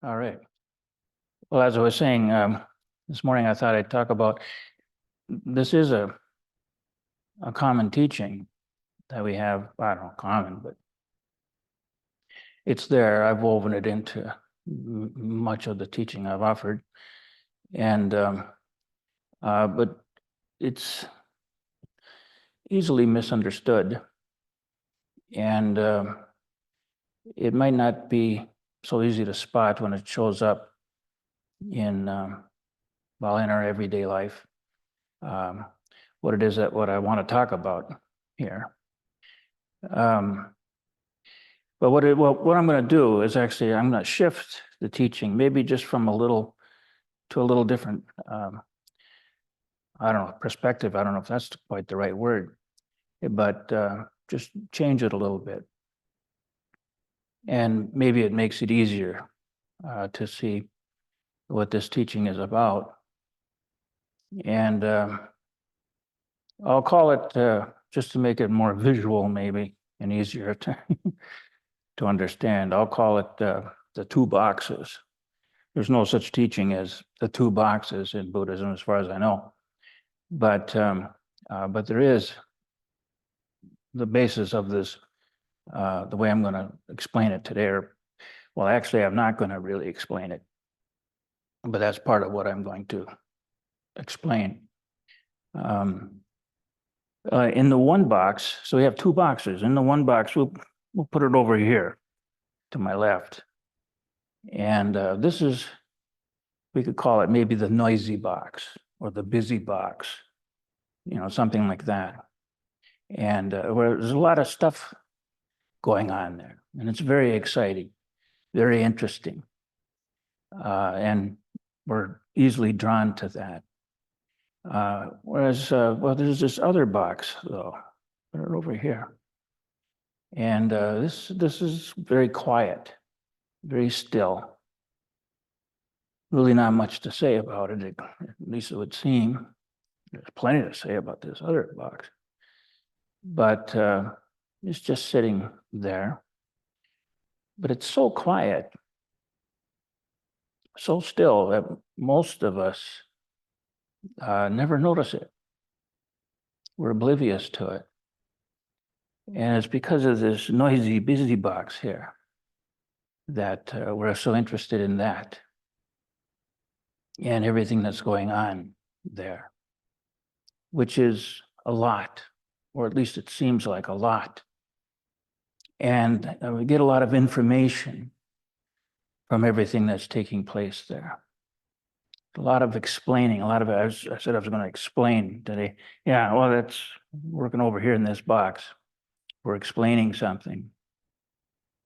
All right. Well, as I was saying, this morning I thought I'd talk about, this is a common teaching that we have. I don't know, common, but it's there. I've woven it into much of the teaching I've offered. And, but it's easily misunderstood. And it might not be so easy to spot when it shows up in, well, in our everyday life. What it is what I want to talk about here. But what I'm going to do is actually I'm going to shift the teaching, maybe just from a little to a little different, I don't know, perspective. I don't know if that's quite the right word, but just change it a little bit, and maybe it makes it easier to see what this teaching is about. And I'll call it, just to make it more visual, maybe, and easier to to understand. I'll call it the two boxes. There's no such teaching as the two boxes in Buddhism, as far as I know. But there is the basis of this, the way I'm going to explain it today. Well, actually, I'm not going to really explain it, but that's part of what I'm going to explain. In the one box, so we have two boxes. In the one box, we'll put it over here to my left. And this is, we could call it maybe the noisy box or the busy box, something like that. And where there's a lot of stuff going on there, and it's very exciting, very interesting. And we're easily drawn to that. Whereas, well, there's this other box, though, right over here. And this is very quiet, very still. Really not much to say about it, at least it would seem. There's plenty to say about this other box. But it's just sitting there. But it's so quiet, so still, that most of us never notice it. We're oblivious to it. And it's because of this noisy, busy box here that we're so interested in that and everything that's going on there, which is a lot, or at least it seems like a lot. And we get a lot of information from everything that's taking place there. A lot of explaining, I said I was going to explain today. Yeah, well, that's working over here in this box. We're explaining something.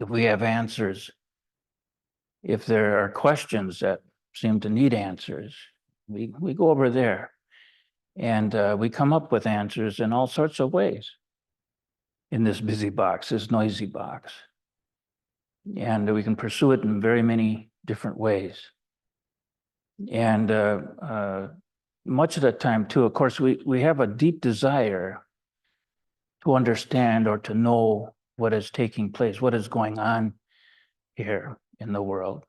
If we have answers, if there are questions that seem to need answers, we go over there, and we come up with answers in all sorts of ways in this busy box, this noisy box. And we can pursue it in very many different ways. And much of the time, too, of course, we have a deep desire to understand or to know what is taking place, what is going on here in the world.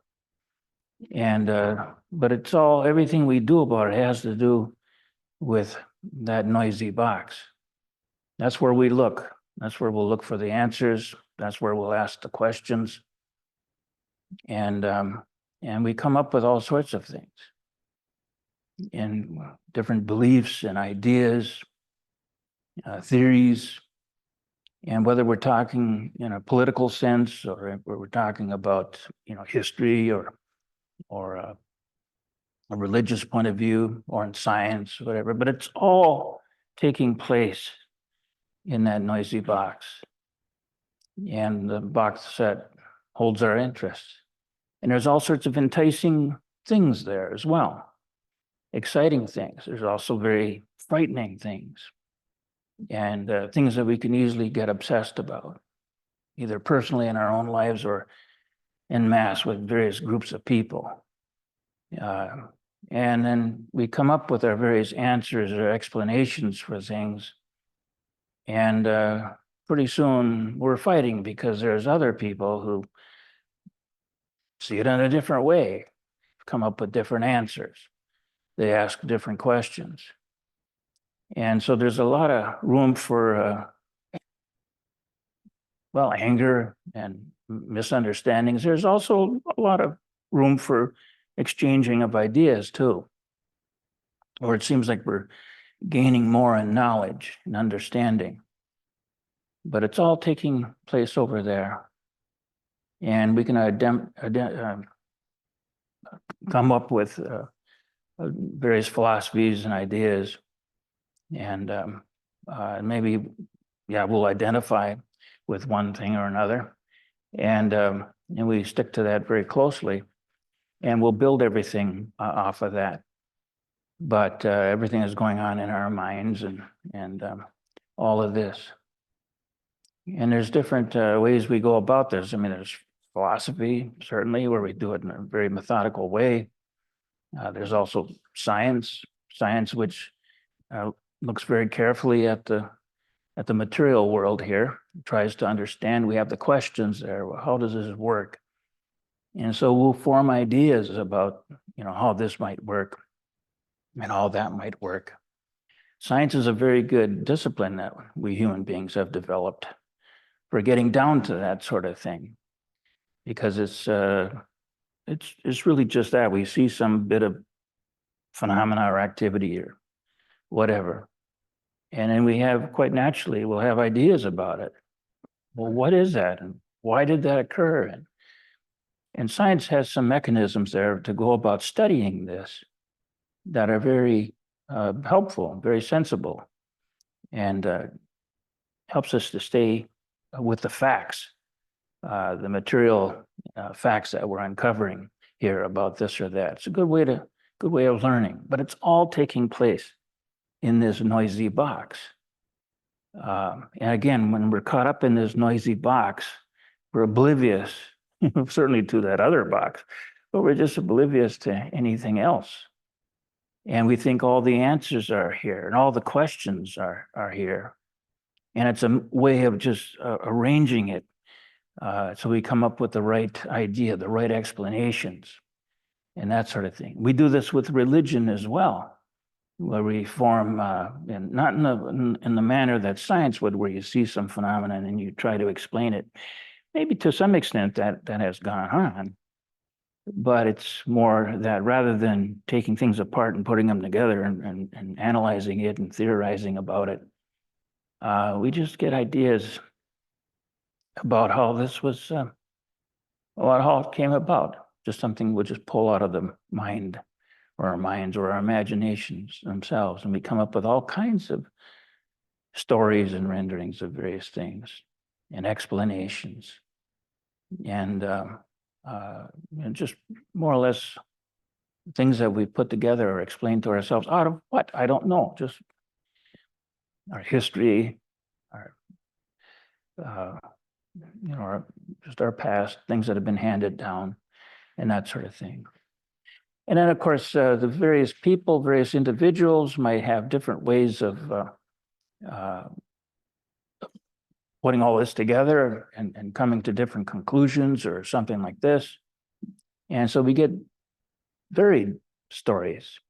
And but it's all, everything we do about it has to do with that noisy box. That's where we look. That's where we'll look for the answers. That's where we'll ask the questions. And we come up with all sorts of things, and different beliefs and ideas, theories. And whether we're talking in a political sense, or we're talking about, history, or a religious point of view, or in science, whatever, but it's all taking place in that noisy box. And the box that holds our interest. And there's all sorts of enticing things there as well. Exciting things. There's also very frightening things, and things that we can easily get obsessed about, either personally in our own lives or en masse with various groups of people. And then we come up with our various answers or explanations for things. And pretty soon we're fighting because there's other people who see it in a different way, come up with different answers. They ask different questions. And so there's a lot of room for, well, anger and misunderstandings. There's also a lot of room for exchanging of ideas too. Or it seems like we're gaining more in knowledge and understanding. But it's all taking place over there. And we can come up with various philosophies and ideas. And maybe, yeah, we'll identify with one thing or another. And we stick to that very closely. And we'll build everything off of that. But everything is going on in our minds and all of this. And there's different ways we go about this. I mean, there's philosophy, certainly, where we do it in a very methodical way. There's also science which looks very carefully at the material world here, tries to understand. We have the questions there. Well, how does this work? And so we'll form ideas about, how this might work and how that might work. Science is a very good discipline that we human beings have developed for getting down to that sort of thing, because it's really just that. We see some bit of phenomena or activity or whatever, and then we'll have ideas about it. Well, what is that, and why did that occur? And science has some mechanisms there to go about studying this that are very helpful, very sensible, and helps us to stay with the facts, the material facts that we're uncovering here about this or that. It's a good way of learning, but it's all taking place in this noisy box. And again, when we're caught up in this noisy box, we're oblivious, certainly to that other box, but we're just oblivious to anything else. And we think all the answers are here and all the questions are here. And it's a way of just arranging it so we come up with the right idea, the right explanations, and that sort of thing. We do this with religion as well, where we form, and not in the manner that science would, where you see some phenomenon and you try to explain it. Maybe to some extent that has gone on, but it's more that rather than taking things apart and putting them together and analyzing it and theorizing about it, we just get ideas about how this was, about how it came about. Just something we'll just pull out of the mind or our minds or our imaginations themselves. And we come up with all kinds of stories and renderings of various things and explanations. And just more or less things that we put together or explain to ourselves out of what? I don't know. Just our history, just our past, things that have been handed down, and that sort of thing. And then, of course, the various people, various individuals might have different ways of putting all this together and coming to different conclusions or something like this. And so we get varied stories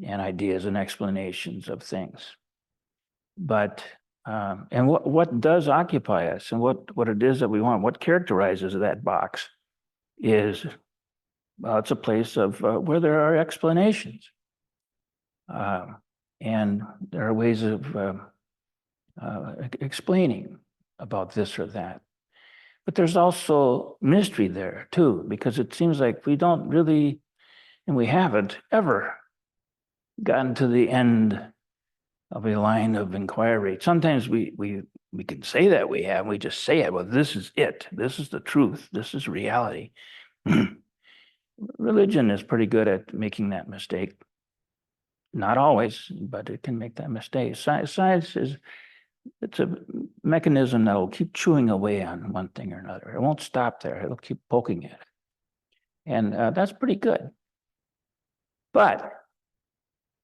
and ideas and explanations of things. But and what does occupy us and what it is that we want, what characterizes that box is, well, it's a place of where there are explanations. And there are ways of explaining about this or that. But there's also mystery there too, because it seems like we don't really, and we haven't ever gotten to the end of a line of inquiry. Sometimes we can say that we have, we just say it, well, this is it. This is the truth. This is reality. Religion is pretty good at making that mistake. Not always, but it can make that mistake. Science it's a mechanism that will keep chewing away on one thing or another. It won't stop there. It'll keep poking at it. And that's pretty good. But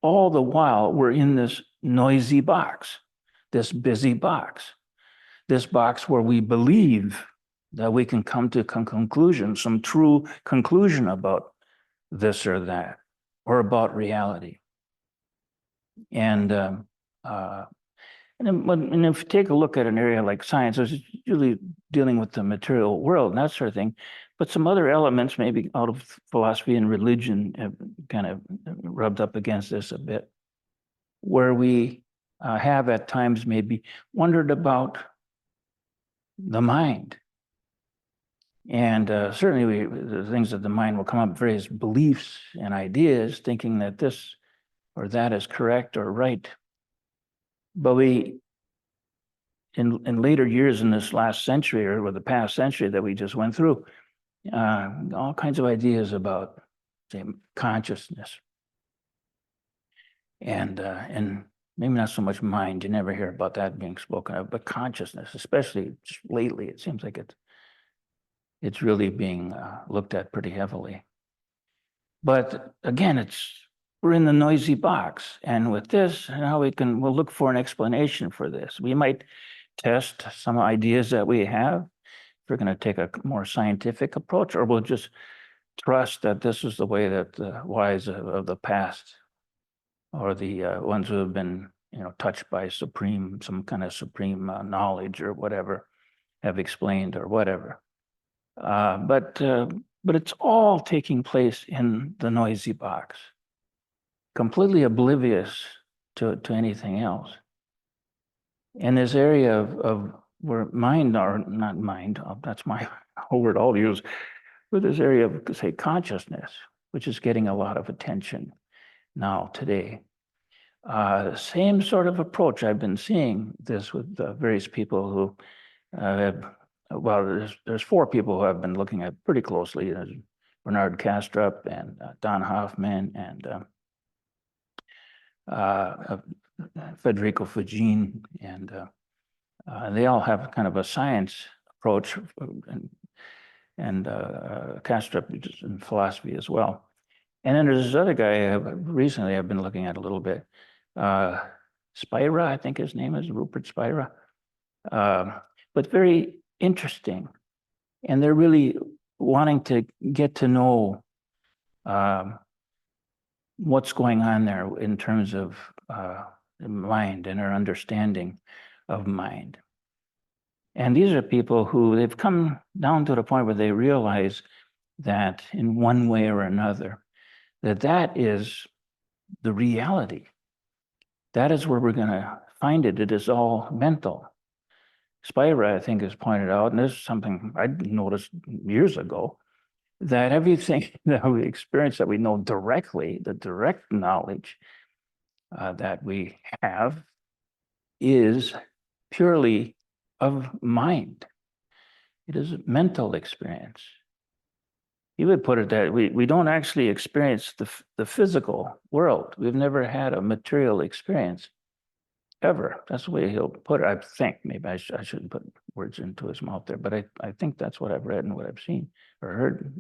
all the while, we're in this noisy box, this busy box, this box where we believe that we can come to conclusion, some true conclusion about this or that, or about reality. And and if you take a look at an area like science, it's usually dealing with the material world and that sort of thing. But some other elements, maybe out of philosophy and religion, have kind of rubbed up against this a bit, where we have at times maybe wondered about the mind. And certainly the things that the mind will come up, various beliefs and ideas, thinking that this or that is correct or right. But we, in later years in this last century or the past century that we just went through, all kinds of ideas about, say, consciousness. And maybe not so much mind, you never hear about that being spoken of, but consciousness, especially just lately, it seems like it's really being looked at pretty heavily. But again, we're in the noisy box. And with this, now we'll look for an explanation for this. We might test some ideas that we have. If we're going to take a more scientific approach, or we'll just trust that this is the way that the wise of the past, or the ones who have been, touched by some kind of supreme knowledge or whatever, have explained or whatever. But it's all taking place in the noisy box, completely oblivious to anything else. And this area of where mind, or not mind, that's my word I'll use, but this area of, say, consciousness, which is getting a lot of attention now today. Same sort of approach. I've been seeing this with various people who there's four people who I've been looking at pretty closely. There's Bernard Kastrup and Don Hoffman and Federico Fagin, and they all have kind of a science approach, and Kastrup is in philosophy as well. And then there's this other guy recently I've been looking at a little bit, Spira, I think his name is Rupert Spira, but very interesting. And they're really wanting to get to know what's going on there in terms of mind and our understanding of mind. And these are people who they've come down to the point where they realize that in one way or another, that is the reality. That is where we're going to find it. It is all mental. Spira, I think, has pointed out, and this is something I noticed years ago, that everything that we experience, that we know directly, the direct knowledge that we have, is purely of mind. It is a mental experience. You would put it that we don't actually experience the physical world. We've never had a material experience, ever. That's the way he'll put it, I think. Maybe I shouldn't put words into his mouth there, but I think that's what I've read and what I've seen or heard.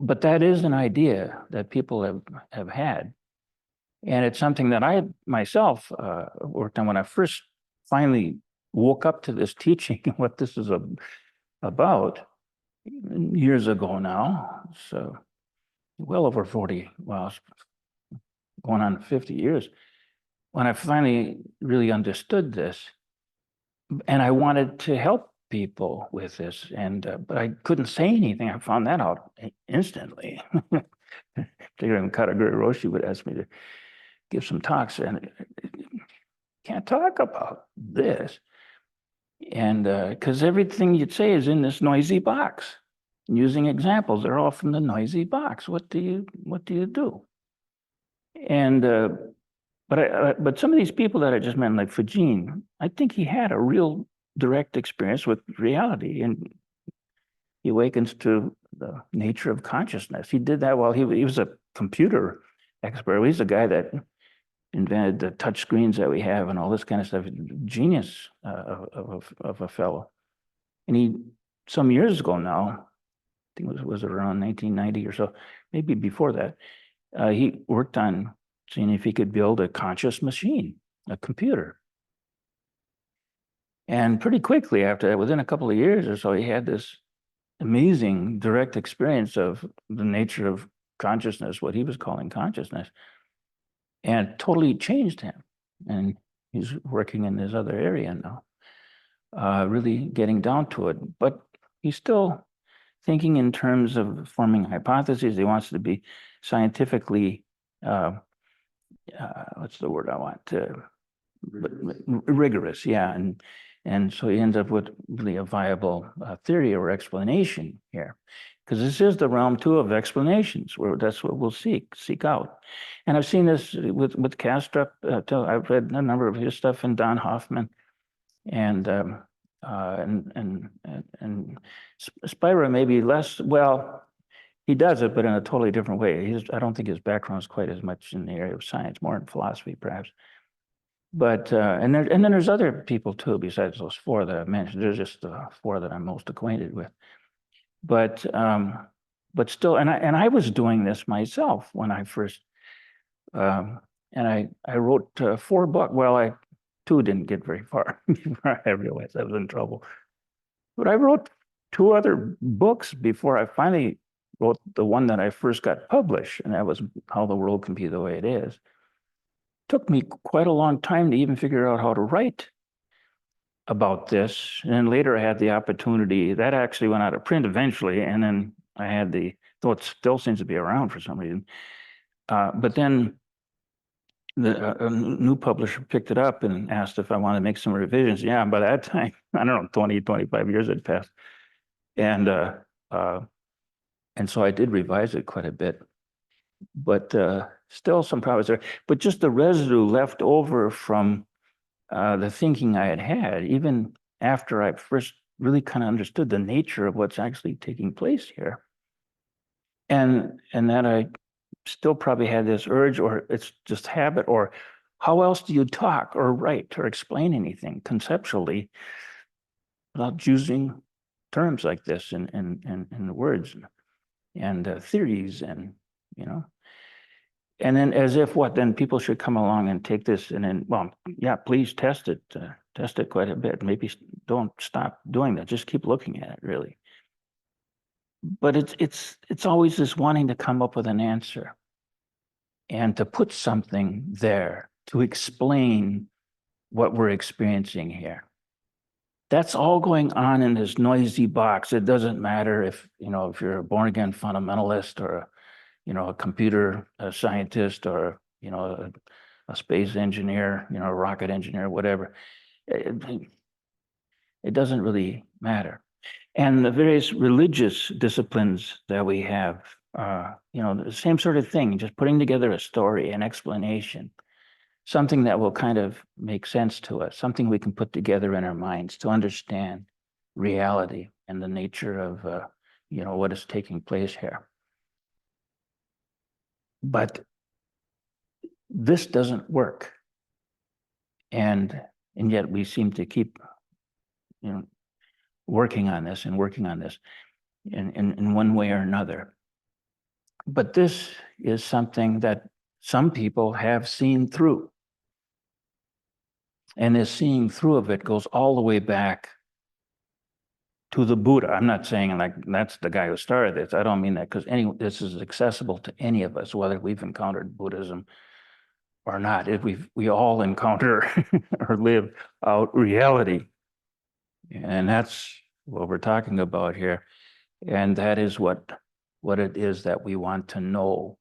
But that is an idea that people have had. And it's something that I myself worked on when I first finally woke up to this teaching, what this is about, years ago now. So well over 40, well, going on 50 years, when I finally really understood this. And I wanted to help people with this, but I couldn't say anything. I found that out instantly. Particularly when Kataguri Roshi would ask me to give some talks, and can't talk about this. And because everything you'd say is in this noisy box. Using examples, they're all from the noisy box. What do you do? And but some of these people that I just met, like Fagin, I think he had a real direct experience with reality, and he awakens to the nature of consciousness. He did that while he was a computer expert. He's the guy that invented the touch screens that we have and all this kind of stuff. Genius of a fellow. And he, some years ago now, I think it was around 1990 or so, maybe before that, he worked on seeing if he could build a conscious machine, a computer. And pretty quickly after that, within a couple of years or so, he had this amazing direct experience of the nature of consciousness, what he was calling consciousness, and totally changed him. And he's working in this other area now, really getting down to it. But he's still thinking in terms of forming hypotheses. He wants to be scientifically, what's the word I want? Rigorous, yeah. And so he ends up with really a viable theory or explanation here. Because this is the realm too of explanations, where that's what we'll seek out. And I've seen this with Kastrup. I've read a number of his stuff, and Don Hoffman, and Spira maybe less. Well, he does it, but in a totally different way. I don't think his background is quite as much in the area of science, more in philosophy, perhaps. But and then there's other people too besides those four that I've mentioned. There's just the four that I'm most acquainted with. But still, and I was doing this myself when I first, and I wrote 4 books. Well, 2 didn't get very far before I realized I was in trouble. But I wrote 2 other books before I finally wrote the one that I first got published, and that was How the World Can Be the Way It Is. Took me quite a long time to even figure out how to write about this. And then later I had the opportunity, that actually went out of print eventually. And then I had though it still seems to be around for some reason. But then a new publisher picked it up and asked if I wanted to make some revisions. Yeah, by that time, I don't know, 20, 25 years had passed. And so I did revise it quite a bit. But still some problems there. But just the residue left over from the thinking I had, even after I first really kind of understood the nature of what's actually taking place here. And that I still probably had this urge, or it's just habit, or how else do you talk or write or explain anything conceptually without using terms like this and words and theories and, and then as if then people should come along and take this and then, well, yeah, please test it quite a bit. Maybe don't stop doing that. Just keep looking at it, really. But it's always this wanting to come up with an answer and to put something there to explain what we're experiencing here. That's all going on in this noisy box. It doesn't matter if you're a born-again fundamentalist or a computer scientist or, a space engineer, a rocket engineer, whatever. It doesn't really matter. And the various religious disciplines that we have, the same sort of thing, just putting together a story, an explanation, something that will kind of make sense to us, something we can put together in our minds to understand reality and the nature of, what is taking place here. But this doesn't work. And yet we seem to keep, working on this in one way or another. But this is something that some people have seen through. And this seeing through of it goes all the way back to the Buddha. I'm not saying like that's the guy who started this. I don't mean that, because this is accessible to any of us, whether we've encountered Buddhism or not. If we all encounter or live out reality. And that's what we're talking about here. And that is what it is that we want to know.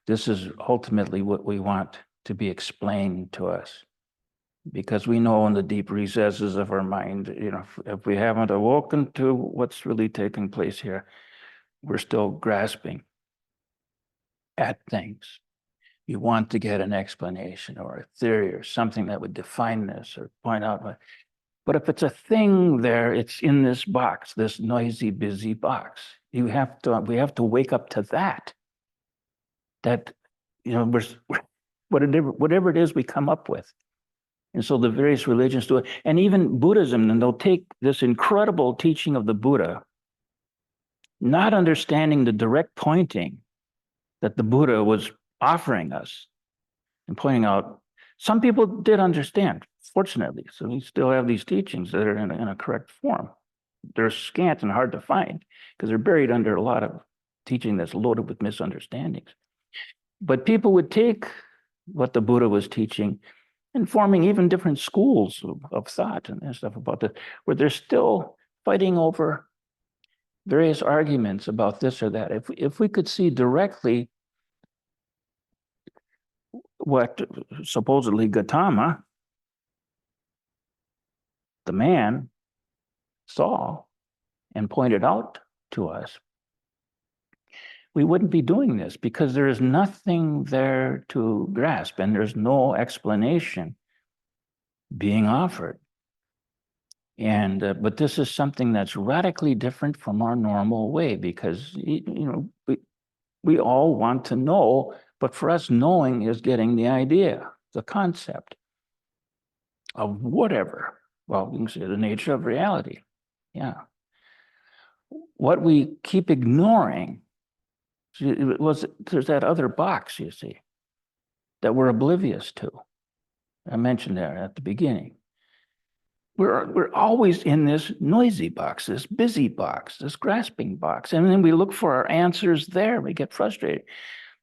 This is ultimately what we want to be explained to us. Because we know in the deep recesses of our mind, if we haven't awoken to what's really taking place here, we're still grasping at things. You want to get an explanation or a theory or something that would define this or point out what. But if it's a thing there, it's in this box, this noisy, busy box. We have to wake up to that. That, whatever it is we come up with. And so the various religions do it. And even Buddhism, then they'll take this incredible teaching of the Buddha, not understanding the direct pointing that the Buddha was offering us and pointing out. Some people did understand. fortunately. So we still have these teachings that are in a correct form. They're scant and hard to find because they're buried under a lot of teaching that's loaded with misunderstandings. But people would take what the Buddha was teaching and forming even different schools of thought and stuff about that, where they're still fighting over various arguments about this or that. If we could see directly what supposedly Gautama, the man, saw and pointed out to us, we wouldn't be doing this because there is nothing there to grasp and there's no explanation being offered. And but this is something that's radically different from our normal way because we all want to know, but for us, knowing is getting the idea, the concept of whatever. Well, you can say the nature of reality. Yeah. What we keep ignoring there's that other box, you see, that we're oblivious to. I mentioned that at the beginning. We're always in this noisy box, this busy box, this grasping box. And then we look for our answers there. We get frustrated.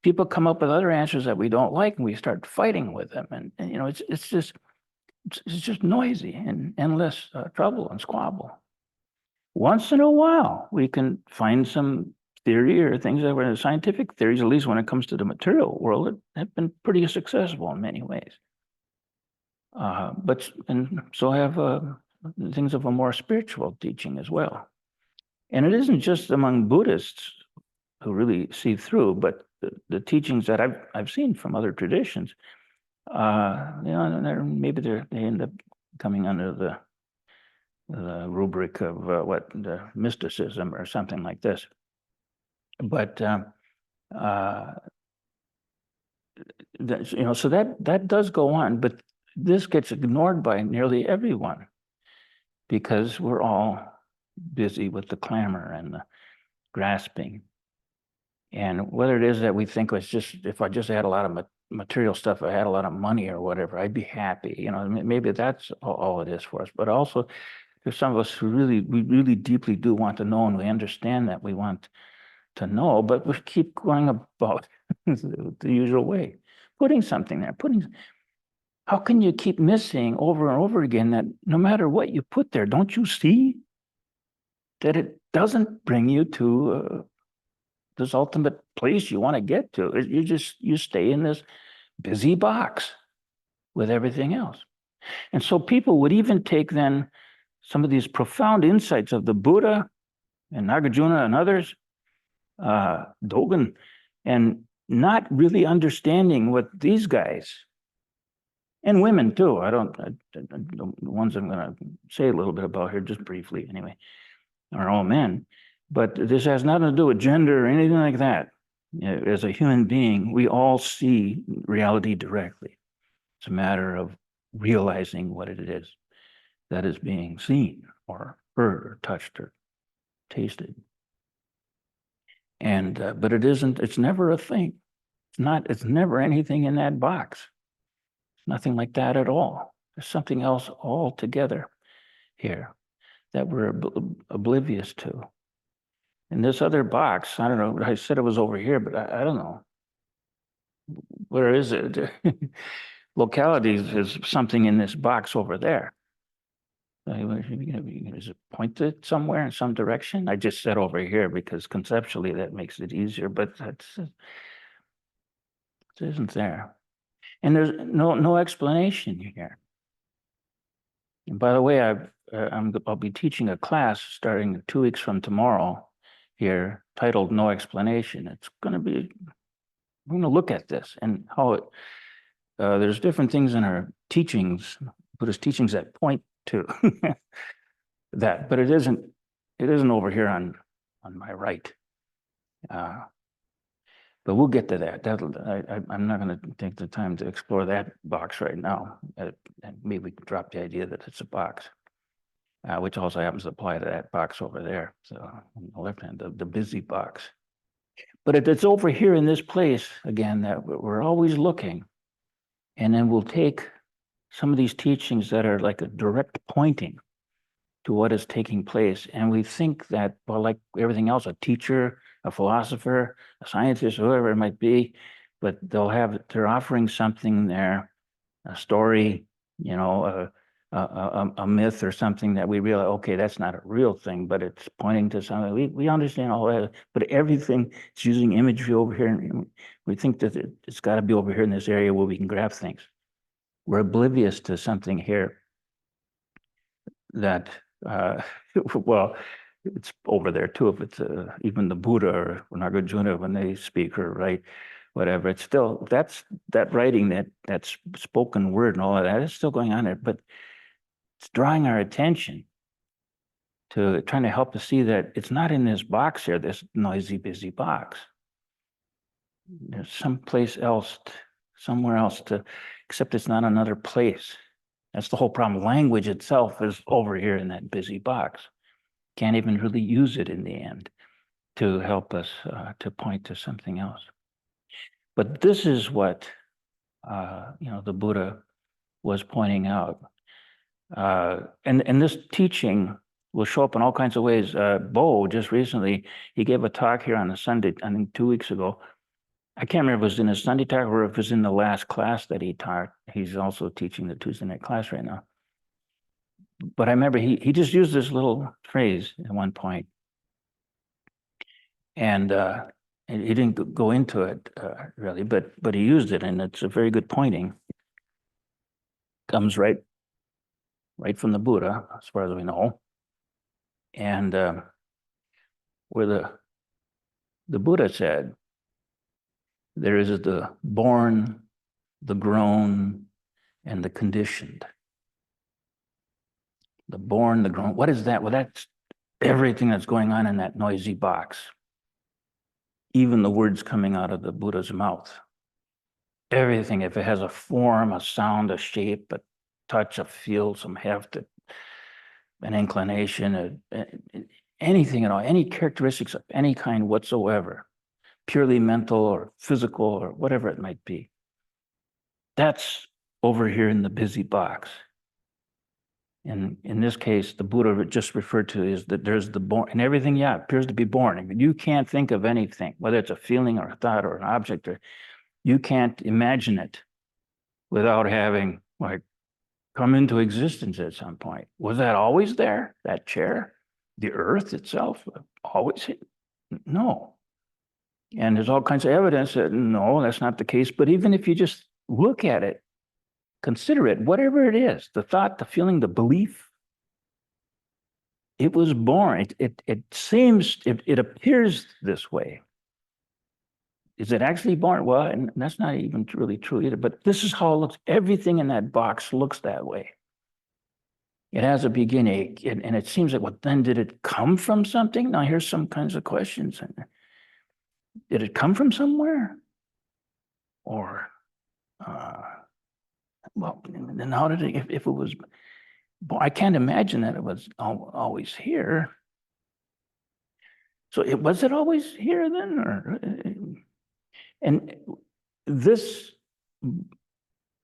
People come up with other answers that we don't like and we start fighting with them. And it's just noisy and endless trouble and squabble. Once in a while, we can find some theory or things that were scientific theories, at least when it comes to the material world, that have been pretty successful in many ways. And so have things of a more spiritual teaching as well. And it isn't just among Buddhists who really see through, but the teachings that I've seen from other traditions, maybe they end up coming under the rubric of the mysticism or something like this. But so that does go on, but this gets ignored by nearly everyone because we're all busy with the clamor and the grasping. And whether it is that we think it's just, if I just had a lot of material stuff, I had a lot of money or whatever, I'd be happy. Maybe that's all it is for us. But also, there's some of us who we really deeply do want to know, and we understand that we want to know, but we keep going about the usual way, putting something there, how can you keep missing over and over again that no matter what you put there, don't you see that it doesn't bring you to this ultimate place you want to get to? You stay in this busy box with everything else. And so people would even take then some of these profound insights of the Buddha and Nagarjuna and others, Dogen, and not really understanding what these guys, and women too, the ones I'm going to say a little bit about here, just briefly anyway, are all men. But this has nothing to do with gender or anything like that. As a human being, we all see reality directly. It's a matter of realizing what it is that is being seen or heard or touched or tasted. And but it's never a thing. It's never anything in that box. Nothing like that at all. There's something else altogether here that we're oblivious to. And this other box, I don't know, I said it was over here, but I don't know. Where is it? Localities is something in this box over there. Is it pointed somewhere in some direction? I just said over here because conceptually that makes it easier, but it isn't there. And there's no explanation here. And by the way, I'll be teaching a class starting 2 weeks from tomorrow here titled No Explanation. We're going to look at this and how there's different things in our teachings, Buddhist teachings that point to that, but it isn't over here on my right. But we'll get to that. I'm not going to take the time to explore that box right now. And maybe we can drop the idea that it's a box, which also happens to apply to that box over there. So on the left hand, the busy box. But it's over here in this place, again, that we're always looking. And then we'll take some of these teachings that are like a direct pointing to what is taking place. And we think that, well, like everything else, a teacher, a philosopher, a scientist, whoever it might be, but they're offering something there, a story, a myth or something that we realize, okay, that's not a real thing, but it's pointing to something. We understand all that, but everything is using imagery over here. And we think that it's got to be over here in this area where we can grab things. We're oblivious to something here that, well, it's over there too. If it's even the Buddha or Nagarjuna when they speak or write, whatever, it's still that writing, that spoken word and all of that is still going on there, but it's drawing our attention to trying to help us see that it's not in this box here, this noisy, busy box. There's someplace else, somewhere else except it's not another place. That's the whole problem. Language itself is over here in that busy box. Can't even really use it in the end to help us to point to something else. But this is what the Buddha was pointing out. And this teaching will show up in all kinds of ways. Bo just recently, he gave a talk here on a Sunday, I think 2 weeks ago. I can't remember if it was in a Sunday talk or if it was in the last class that he taught. He's also teaching the Tuesday night class right now. But I remember he just used this little phrase at one point. And he didn't go into it really, but he used it, and it's a very good pointing. Comes right from the Buddha, as far as we know. And where the Buddha said, there is the born, the grown, and the conditioned. The born, the grown. What is that? Well, that's everything that's going on in that noisy box. Even the words coming out of the Buddha's mouth. Everything, if it has a form, a sound, a shape, a touch, a feel, some heft, an inclination, anything at all, any characteristics of any kind whatsoever, purely mental or physical or whatever it might be. That's over here in the busy box. And in this case, the Buddha just referred to is that there's the born, and everything, appears to be born. I mean, you can't think of anything, whether it's a feeling or a thought or an object, or you can't imagine it without having come into existence at some point. Was that always there? That chair, the earth itself, always? No. And there's all kinds of evidence that no, that's not the case. But even if you just look at it, consider it, whatever it is, the thought, the feeling, the belief, it was born. It seems, it appears this way. Is it actually born? Well, and that's not even really true either, but this is how it looks. Everything in that box looks that way. It has a beginning, and it seems like, well, then did it come from something? Now here's some kinds of questions. Did it come from somewhere? Or, well, then how did it, if it was, well, I can't imagine that it was always here. So was it always here then? Or, and this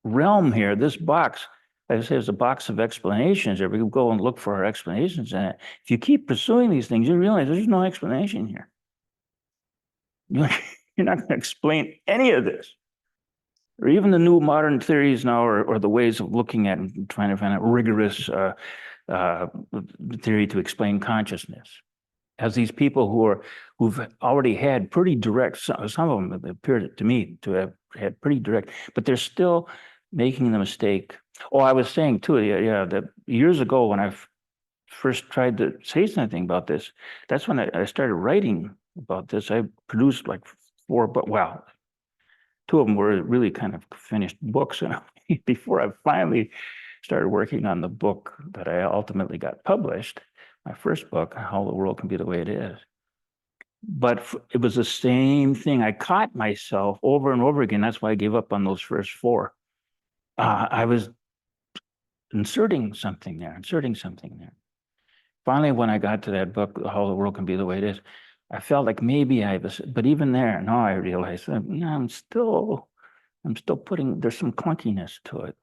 realm here, this box, like I say, is a box of explanations. If we go and look for our explanations in it, if you keep pursuing these things, you realize there's no explanation here. You're not going to explain any of this. Or even the new modern theories now, or the ways of looking at and trying to find a rigorous theory to explain consciousness. As these people who've already had pretty direct, some of them appear to me to have had pretty direct, but they're still making the mistake. Oh, I was saying too, that years ago when I first tried to say something about this, that's when I started writing about this. I produced like 4 books. Well, 2 of them were really kind of finished books, and before I finally started working on the book that I ultimately got published, my first book, How the World Can Be the Way It Is. But it was the same thing. I caught myself over and over again. That's why I gave up on those first 4. I was inserting something there. Finally, when I got to that book, How the World Can Be the Way It Is, I felt like maybe I was, but even there, now I realized that I'm still putting, there's some clunkiness to it.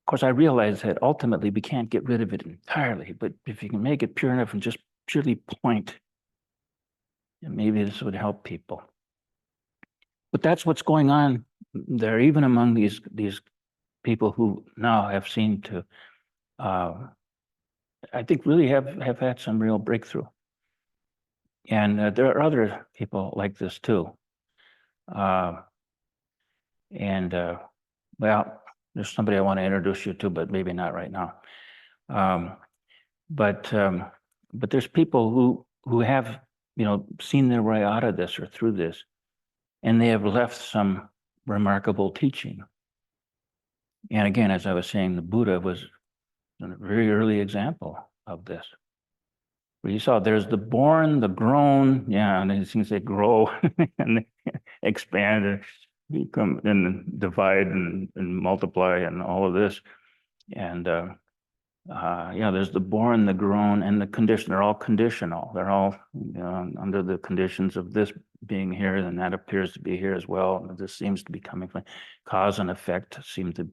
course, I realize that ultimately we can't get rid of it entirely, but if you can make it pure enough and just purely point, maybe this would help people. But that's what's going on there, even among these people who now have seemed to, I think, really have had some real breakthrough. And there are other people like this too. Well, there's somebody I want to introduce you to, but maybe not right now. But there's people who have, seen their way out of this or through this, and they have left some remarkable teaching. And again, as I was saying, the Buddha was a very early example of this. Where you saw there's the born, the grown, and these things that grow and expand and become and divide and multiply and all of this. And there's the born, the grown, and the condition. They're all conditional. They're all under the conditions of this being here, and that appears to be here as well. This seems to be coming from cause and effect seem to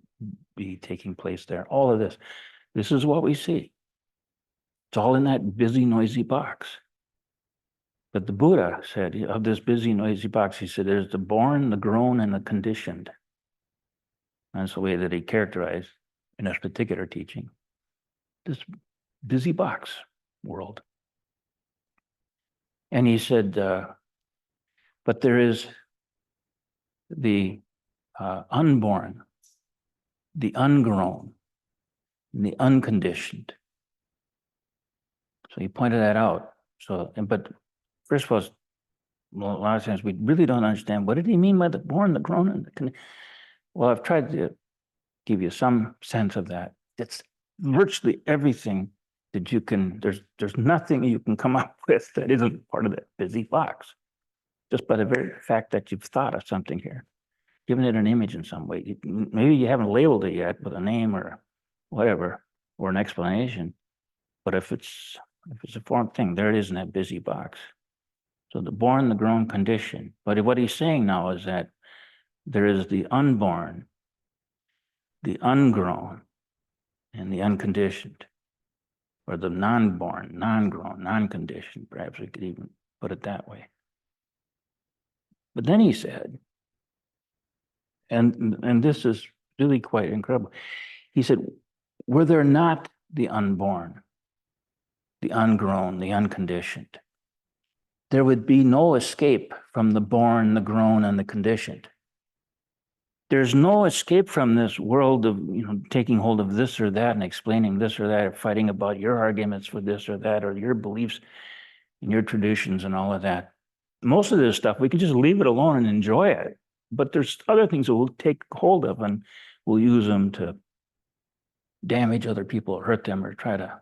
be taking place there. All of this. This is what we see. It's all in that busy, noisy box. But the Buddha said, of this busy, noisy box, he said, there's the born, the grown, and the conditioned. That's the way that he characterized in his particular teaching this busy box world. And he said, but there is the unborn, the ungrown, and the unconditioned. So he pointed that out. But first of all, a lot of times we really don't understand what did he mean by the born, the grown, and the conditioned. Well, I've tried to give you some sense of that. It's virtually everything that you can, there's nothing you can come up with that isn't part of that busy box. Just by the very fact that you've thought of something here, given it an image in some way. Maybe you haven't labeled it yet with a name or whatever, or an explanation. But if it's a formed thing, there it is in that busy box. So the born, the grown, condition. But what he's saying now is that there is the unborn, the ungrown, and the unconditioned, or the non-born, non-grown, non-conditioned. Perhaps we could even put it that way. But then he said, and this is really quite incredible. He said, were there not the unborn, the ungrown, the unconditioned, there would be no escape from the born, the grown, and the conditioned. There's no escape from this world of, taking hold of this or that and explaining this or that, or fighting about your arguments for this or that, or your beliefs and your traditions and all of that. Most of this stuff, we can just leave it alone and enjoy it. But there's other things that we'll take hold of and we'll use them to damage other people or hurt them or try to,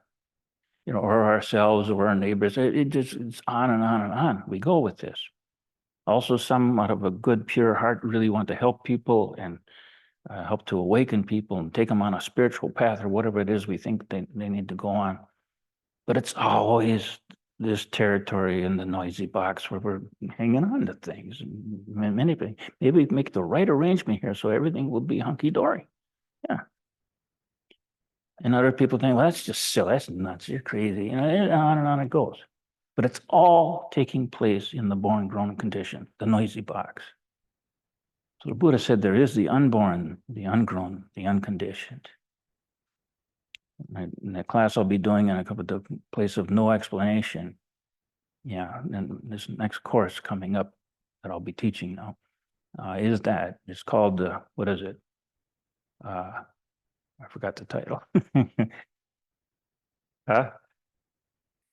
or ourselves or our neighbors. It's on and on and on. We go with this. Also, some out of a good, pure heart really want to help people and help to awaken people and take them on a spiritual path or whatever it is we think they need to go on. But it's always this territory in the noisy box where we're hanging on to things. Maybe we make the right arrangement here so everything will be hunky-dory. Yeah. And other people think, well, that's just silly. That's nuts. You're crazy. And on it goes. But it's all taking place in the born, grown condition, the noisy box. So the Buddha said there is the unborn, the ungrown, the unconditioned. In that class I'll be doing in a couple of the place of no explanation. Yeah, and this next course coming up that I'll be teaching now is that. It's called, what is it? I forgot the title. Huh?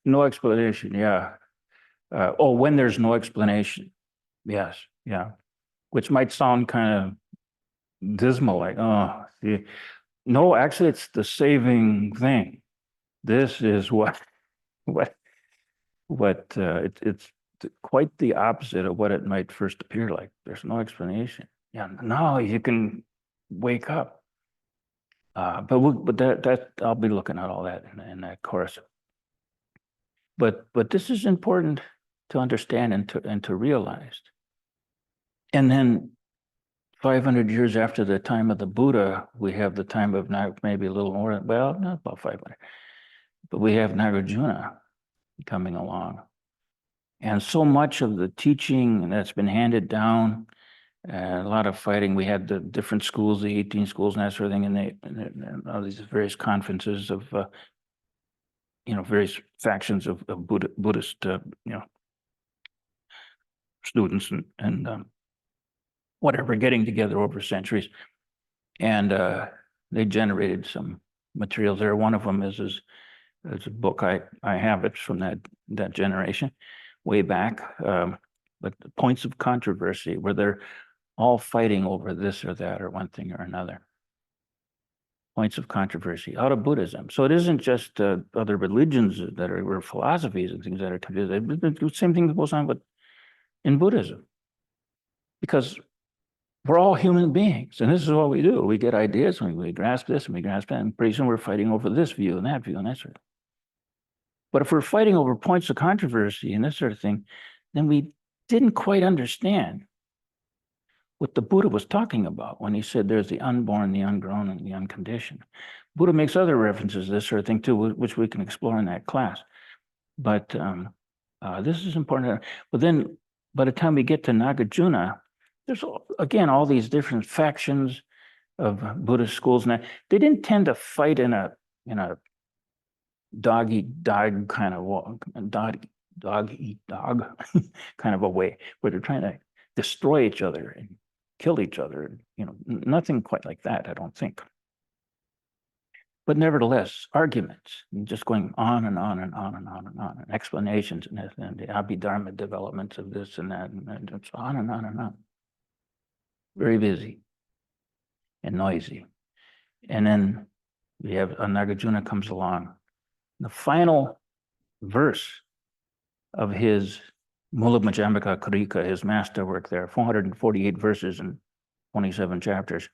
No explanation, yeah. When there's no explanation. Yes, yeah. Which might sound kind of dismal, like, oh, see. No, actually, it's the saving thing. This is it's quite the opposite of what it might first appear like. There's no explanation. Yeah, now you can wake up. But that I'll be looking at all that in that course. But this is important to understand and to realize. And then 500 years after the time of the Buddha, we have the time of maybe a little more, well, not about 500, but we have Nagarjuna coming along. And so much of the teaching that's been handed down, a lot of fighting. We had the different schools, the 18 schools and that sort of thing, and all these various conferences of, various factions of Buddhist, students and whatever, getting together over centuries. And they generated some materials there. One of them is a book. I have it from that generation way back. But the points of controversy where they're all fighting over this or that or one thing or another. Points of controversy out of Buddhism. So it isn't just other religions that are, or philosophies and things that are confused. The same thing that goes on in Buddhism. Because we're all human beings, and this is what we do. We get ideas, and we grasp this, and we grasp that, and pretty soon we're fighting over this view and that sort of. But if we're fighting over points of controversy and this sort of thing, then we didn't quite understand what the Buddha was talking about when he said there's the unborn, the ungrown, and the unconditioned. Buddha makes other references to this sort of thing too, which we can explore in that class. But this is important. But then by the time we get to Nagarjuna, there's, again, all these different factions of Buddhist schools. And they didn't tend to fight in a dog eat dog kind of dog eat dog kind of a way, where they're trying to destroy each other and kill each other. Nothing quite like that, I don't think. But nevertheless, arguments, and just going on and on and on and on and on, and explanations and the Abhidharma developments of this and that, and it's on and on and on. Very busy and noisy. And then we have Nagarjuna comes along. The final verse of his Mula Madhyamaka Karika, his masterwork there, 448 verses and 27 chapters.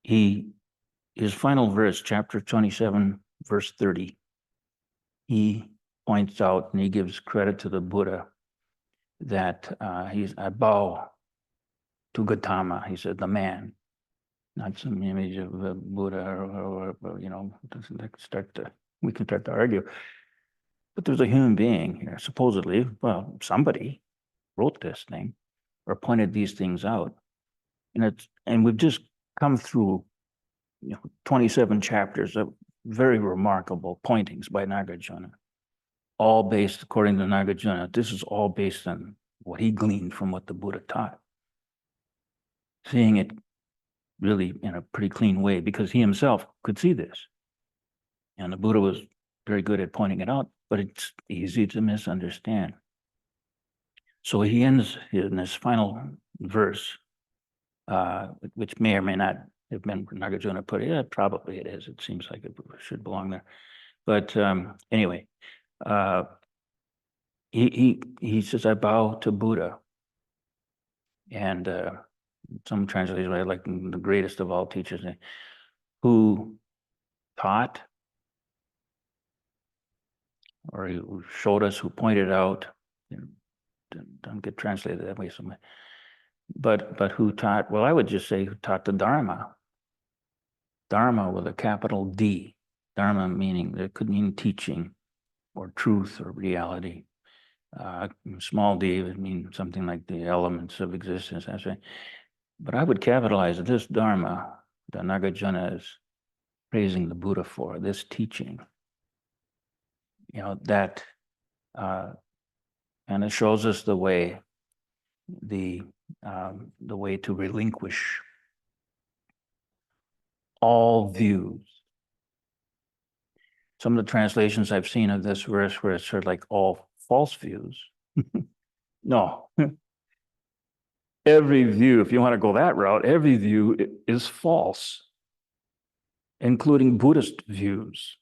His final verse, chapter 27, verse 30, he points out and he gives credit to the Buddha that I bow to Gautama. He said, the man, not some image of a Buddha or we can start to argue. But there's a human being here, supposedly. Well, somebody wrote this thing or pointed these things out. And we've just come through 27 chapters of very remarkable pointings by Nagarjuna, all based, according to Nagarjuna, this is all based on what he gleaned from what the Buddha taught. Seeing it really in a pretty clean way, because he himself could see this. And the Buddha was very good at pointing it out, but it's easy to misunderstand. So he ends in this final verse, which may or may not have been Nagarjuna put it. Yeah, probably it is. It seems like it should belong there. But anyway, he says, I bow to Buddha. And some translations, like the greatest of all teachers, who taught, or who showed us, who pointed out, don't get translated that way so much, but who taught, well, I would just say who taught the Dharma. Dharma with a capital D. Dharma meaning, it could mean teaching or truth or reality. Small d would mean something like the elements of existence. That's right. But I would capitalize this Dharma that Nagarjuna is praising the Buddha for, this teaching. That and it shows us the way, the way to relinquish all views. Some of the translations I've seen of this verse where it's sort of like all false views. No. Every view, if you want to go that route, every view is false, including Buddhist views.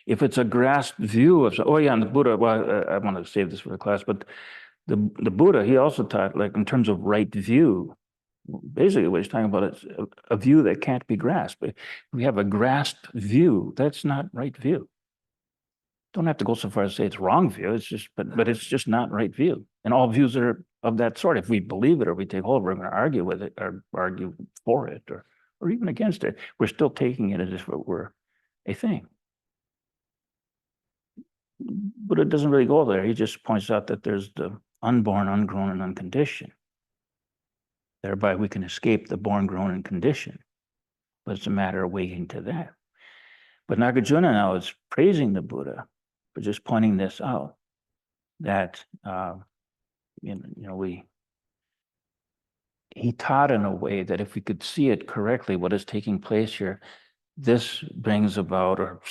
If it's a grasped view of, and the Buddha, well, I want to save this for the class, but the Buddha, he also taught, like, in terms of right view, basically what he's talking about is a view that can't be grasped. If we have a grasped view, that's not right view. Don't have to go so far as to say it's wrong view. It's just, but it's just not right view. And all views are of that sort. If we believe it or we take hold, we're going to argue with it or argue for it or even against it. We're still taking it as if it were a thing. But it doesn't really go there. He just points out that there's the unborn, ungrown, and unconditioned. Thereby we can escape the born, grown, and conditioned. But it's a matter of waiting to that. But Nagarjuna now is praising the Buddha for just pointing this out, that he taught in a way that if we could see it correctly, what is taking place here, this brings about, or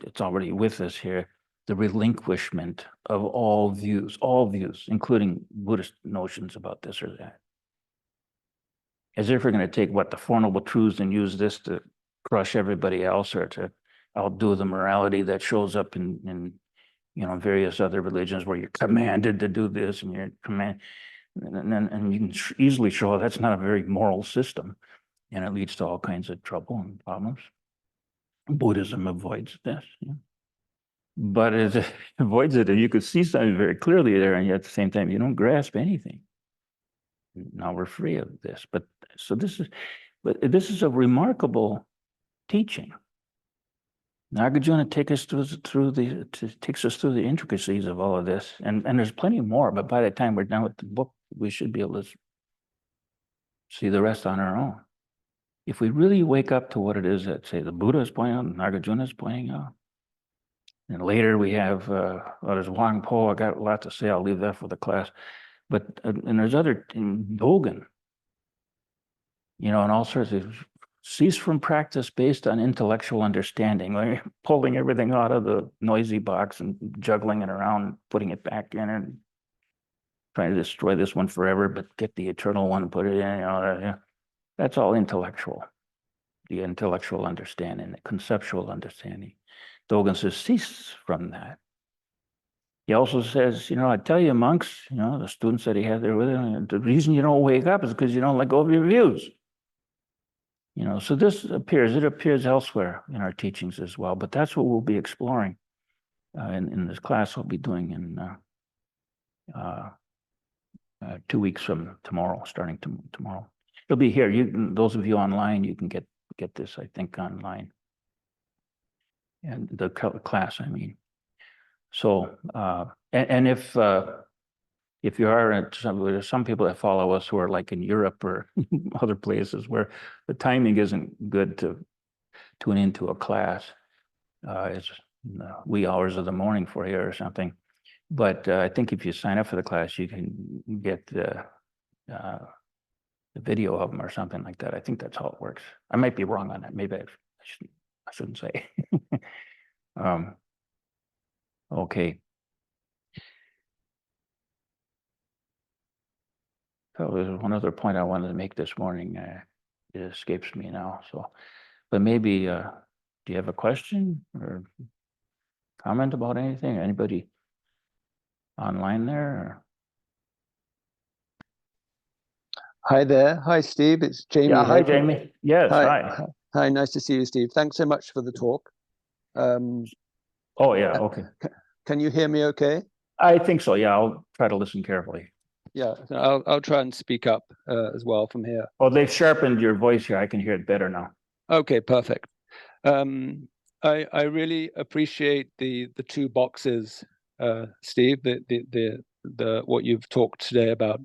it's already with us here, the relinquishment of all views, including Buddhist notions about this or that. As if we're going to take the Four Noble Truths and use this to crush everybody else or to outdo the morality that shows up in various other religions where you're commanded to do this and you're and you can easily show that's not a very moral system, and it leads to all kinds of trouble and problems. Buddhism avoids this, but it avoids it, and you could see something very clearly there, and yet at the same time you don't grasp anything. Now we're free of this, but this is a remarkable teaching. Nagarjuna takes us through the intricacies of all of this, and there's plenty more. But by the time we're done with the book, we should be able to see the rest on our own. If we really wake up to what it is that, say, the Buddha is pointing out, and Nagarjuna is pointing out, and later we have there's Wang Po. I got a lot to say. I'll leave that for the class. But and there's other Dogen, and all sorts of cease from practice based on intellectual understanding, like pulling everything out of the noisy box and juggling it around, putting it back in, and trying to destroy this one forever, but get the eternal one, put it in. That's all intellectual. The intellectual understanding, the conceptual understanding. Dogen says, cease from that. He also says, I tell you, monks, the students that he had there with him, the reason you don't wake up is because you don't let go of your views. So this appears elsewhere in our teachings as well, but that's what we'll be exploring in this class we'll be doing in 2 weeks from tomorrow, starting tomorrow. It'll be here. Those of you online, you can get this, I think, online. And the class, I mean. So, and if you are, there's some people that follow us who are like in Europe or other places where the timing isn't good to tune into a class. It's wee hours of the morning for you or something. But I think if you sign up for the class, you can get the video of them or something like that. I think that's how it works. I might be wrong on that. Maybe I shouldn't say. Okay. So there's one other point I wanted to make this morning. It escapes me now. So, but maybe, do you have a question or comment about anything? Anybody online there? Or? Hi there. Hi, Steve. It's Jamie. Yeah, hi, Hagen. Jamie. Yes, hi. Hi, nice to see you, Steve. Thanks so much for the talk. Oh, yeah, okay. Can you hear me okay? I think so, yeah. I'll try to listen carefully. Yeah, I'll try and speak up as well from here. Oh, they've sharpened your voice here. I can hear it better now. Okay, perfect. I really appreciate the two boxes, Steve, the what you've talked today about.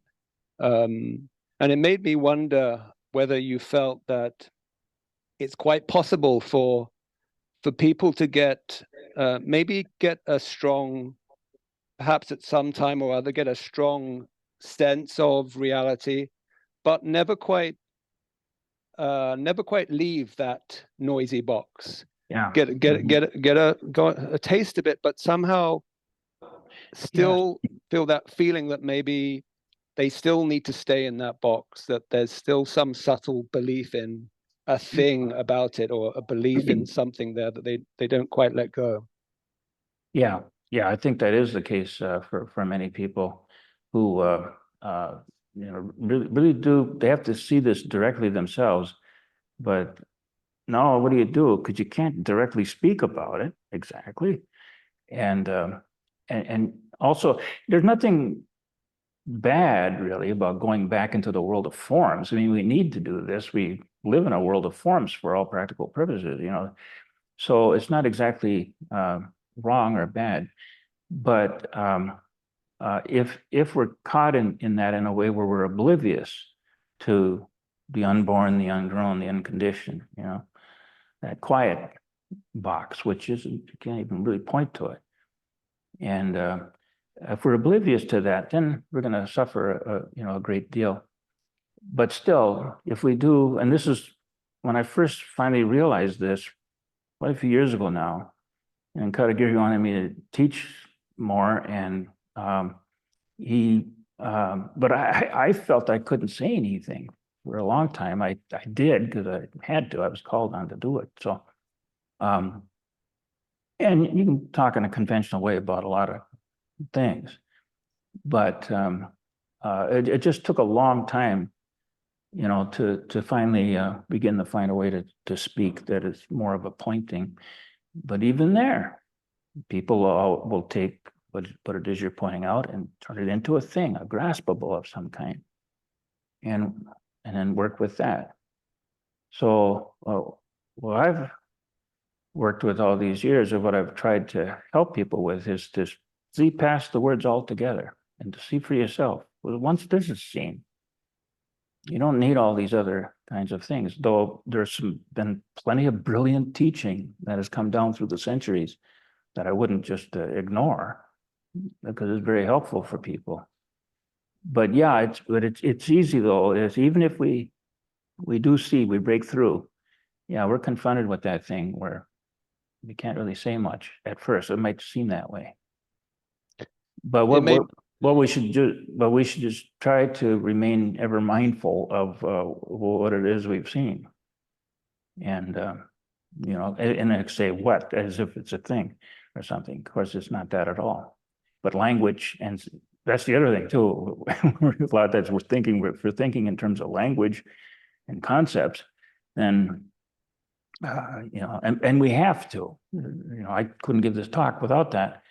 And it made me wonder whether you felt that it's quite possible for people to maybe get a strong, perhaps at some time or other, get a strong sense of reality, but never quite leave that noisy box. Yeah. Get a taste of it, but somehow still feel that feeling that maybe they still need to stay in that box, that there's still some subtle belief in a thing about it, or a belief in something there that they don't quite let go. Yeah, I think that is the case for many people who really do. They have to see this directly themselves, but no, what do you do? Because you can't directly speak about it exactly, and also there's nothing bad really about going back into the world of forms. I mean, we need to do this. We live in a world of forms for all practical purposes, you know. So it's not exactly wrong or bad, but if we're caught in that in a way where we're oblivious to the unborn, the ungrown, the unconditioned, you know, that quiet box, which isn't, you can't even really point to it. And if we're oblivious to that, then we're going to suffer, you know, a great deal. But still, if we do, and this is when I first finally realized this, quite a few years ago now, and Katagiri wanted me to teach more, and but I felt I couldn't say anything for a long time. I did because I had to. I was called on to do it. So, and you can talk in a conventional way about a lot of things, but it just took a long time, you know, to finally begin to find a way to speak that is more of a pointing. But even there, people will take what it is you're pointing out and turn it into a thing, a graspable of some kind, and then work with that. So, what I've worked with all these years, of what I've tried to help people with, is to see past the words altogether and to see for yourself. Well, once this is seen, you don't need all these other kinds of things, though there's been plenty of brilliant teaching that has come down through the centuries that I wouldn't just ignore, because it's very helpful for people. But yeah, it's easy though, is even if we do see, we break through, yeah, we're confronted with that thing where we can't really say much at first. It might seem that way. But what we should do, but we should just try to remain ever mindful of what it is we've seen. And you know, and I say what as if it's a thing or something. Of course, it's not that at all. But language, and that's the other thing too. A lot of times if we're thinking in terms of language and concepts, then you know, and we have to. You know, I couldn't give this talk without that.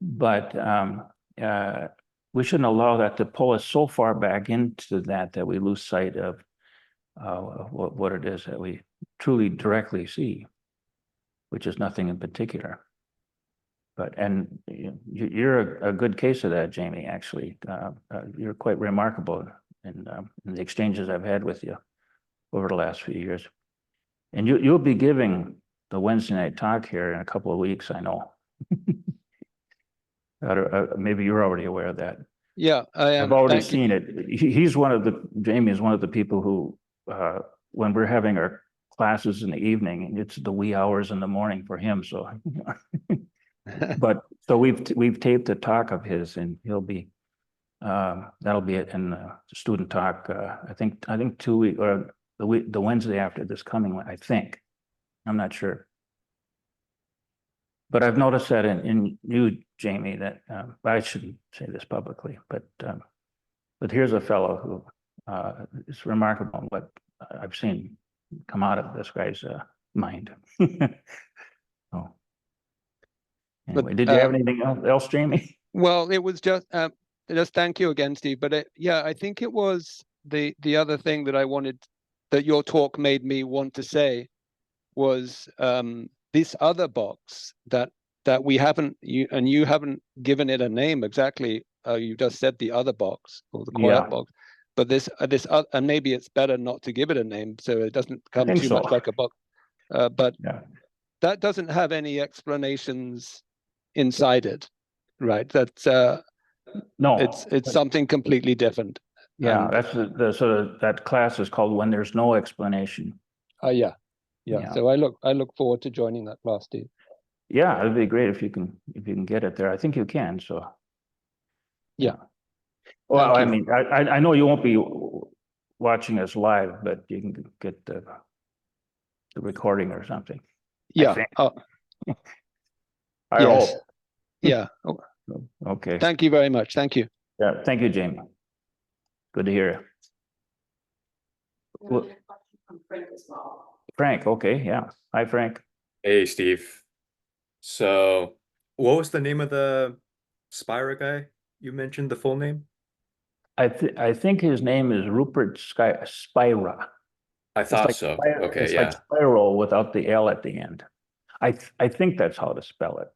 But we shouldn't allow that to pull us so far back into that we lose sight of what it is that we truly directly see, which is nothing in particular. But and you're a good case of that, Jamie. Actually, you're quite remarkable in the exchanges I've had with you over the last few years. And you'll be giving the Wednesday night talk here in a couple of weeks, I know. Maybe you're already aware of that. Yeah, I am. I've already Thank you. seen it. Jamie is one of the people who, when we're having our classes in the evening, it's the wee hours in the morning for him. So, but so we've taped a talk of his, and he'll be that'll be it in the student talk. I think 2 weeks or the Wednesday after this coming one. I think, I'm not sure. But I've noticed that in you, Jamie, that I shouldn't say this publicly, but here's a fellow who is remarkable what I've seen come out of this guy's mind. Oh, anyway, did you have anything else, Jamie? Well, it was just thank you again, Steve. But yeah, I think it was the other thing that I wanted, that your talk made me want to say, was this other box that we haven't, you haven't given it a name exactly. You just said the other box, or the quiet box. But this and maybe it's better not to give it a name so it doesn't come too much like a box. But that doesn't have any explanations inside it, right? That's no, it's something completely different. Yeah, and that's the sort of, that class is called When There's No Explanation. Yeah. So I look forward to joining that class, Steve. Yeah, it'd be great if you can get it there. I think you can. So yeah. Well, I mean, I know you won't be watching us live, but you can get the recording or something. Yeah. I hope. Yeah. Okay. Thank you very much. Thank you. Yeah. Thank you, Jamie. Good to hear you. Well, from Frank as well. Frank. Okay. Yeah. Hi, Frank. Hey, Steve. So, what was the name of the Spira guy you mentioned, the full name? I think his name is Rupert Spira. I It's thought like so. Okay, it's like yeah. spiral without the L at the end. I think that's how to spell it.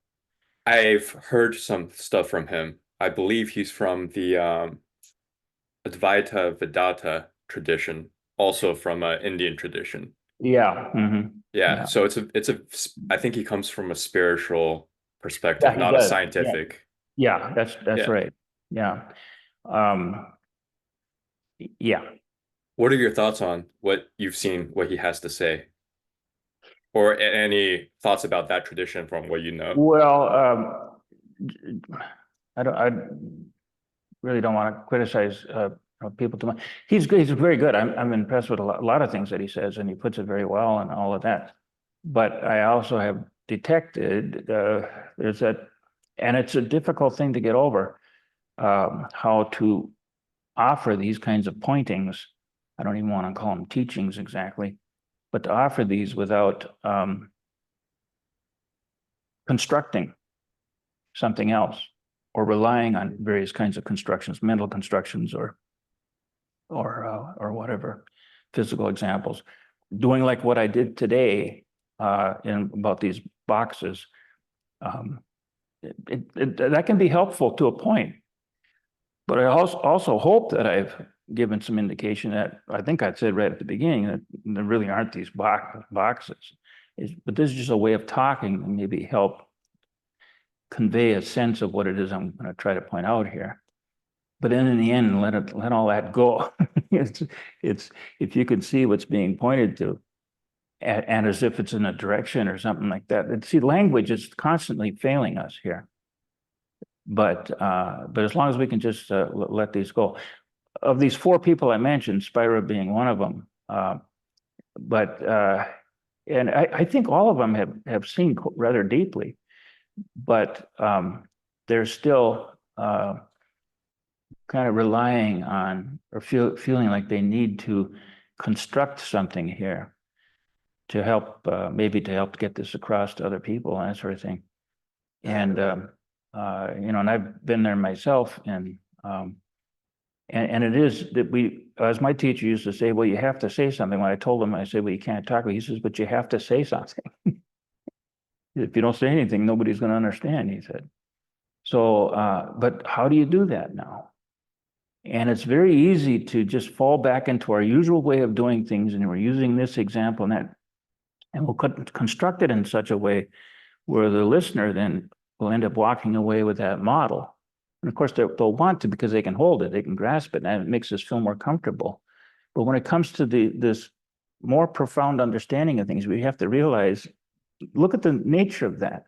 I've heard some stuff from him. I believe he's from the Advaita Vedanta tradition, also from Indian tradition. Yeah. Yeah, Yeah. so I think he comes from a spiritual perspective, Yeah, he not a does. Yeah. scientific. Yeah, that's Yeah. right. Yeah. Um, yeah. What are your thoughts on what you've seen, what he has to say, or any thoughts about that tradition from what you know? Well, I really don't want to criticize people too much. He's good. He's very good. I'm impressed with a lot of things that he says, and he puts it very well and all of that. But I also have detected there's that, and it's a difficult thing to get over, how to offer these kinds of pointings. I don't even want to call them teachings exactly, but to offer these without constructing something else or relying on various kinds of constructions, mental constructions or whatever, physical examples. Doing like what I did today in about these boxes, that can be helpful to a point. But I also hope that I've given some indication that I think I said right at the beginning that there really aren't these boxes. But this is just a way of talking and maybe help convey a sense of what it is I'm going to try to point out here. But then in the end, let all that go. it's if you can see what's being pointed to, and as if it's in a direction or something like that. See, language is constantly failing us here. But as long as we can just let these go. Of these four people I mentioned, Spira being one of them, and I think all of them have seen rather deeply, but they're still kind of relying on or feeling like they need to construct something here to help, maybe to help get this across to other people and that sort of thing. And and I've been there myself, and it is that we, as my teacher used to say, well, you have to say something. When I told him, I said, well, you can't talk. He says, but you have to say something. If you don't say anything, nobody's going to understand, he said. So, but how do you do that now? And it's very easy to just fall back into our usual way of doing things. And we're using this example and that, and we'll construct it in such a way where the listener then will end up walking away with that model. And of course, they'll want to because they can hold it, they can grasp it, and it makes us feel more comfortable. But when it comes to this more profound understanding of things, we have to realize, look at the nature of that.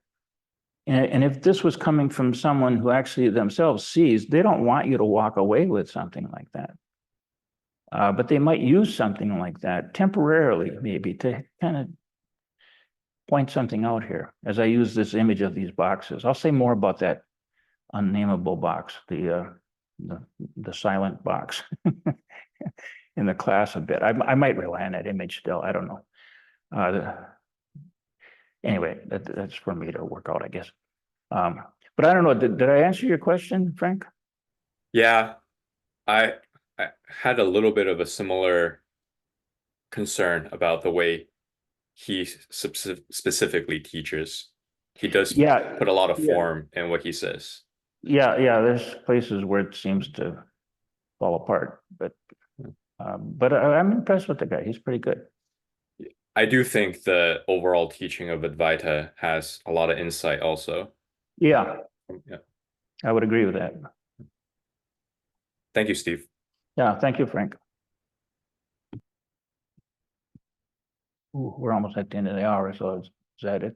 And if this was coming from someone who actually themselves sees, they don't want you to walk away with something like that. But they might use something like that temporarily, maybe, to kind of point something out here. As I use this image of these boxes, I'll say more about that unnameable box, the silent box, in the class a bit. I might rely on that image still. I don't know. Anyway, that's for me to work out, I guess. But I don't know. Did I answer your question, Frank? Yeah, I I had a little bit of a similar concern about the way he specifically teaches. He does Yeah, put a lot of yeah, form in what he says. yeah. There's places where it seems to fall apart, but I'm impressed with the guy. He's pretty good. I do think the overall teaching of Advaita has a lot of insight also. Yeah, Yeah. I would agree with that. Thank you, Steve. Yeah, thank you, Frank. Ooh, we're almost at the end of the hour, so is that it?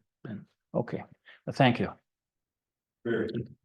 Okay, well, thank you. Very good.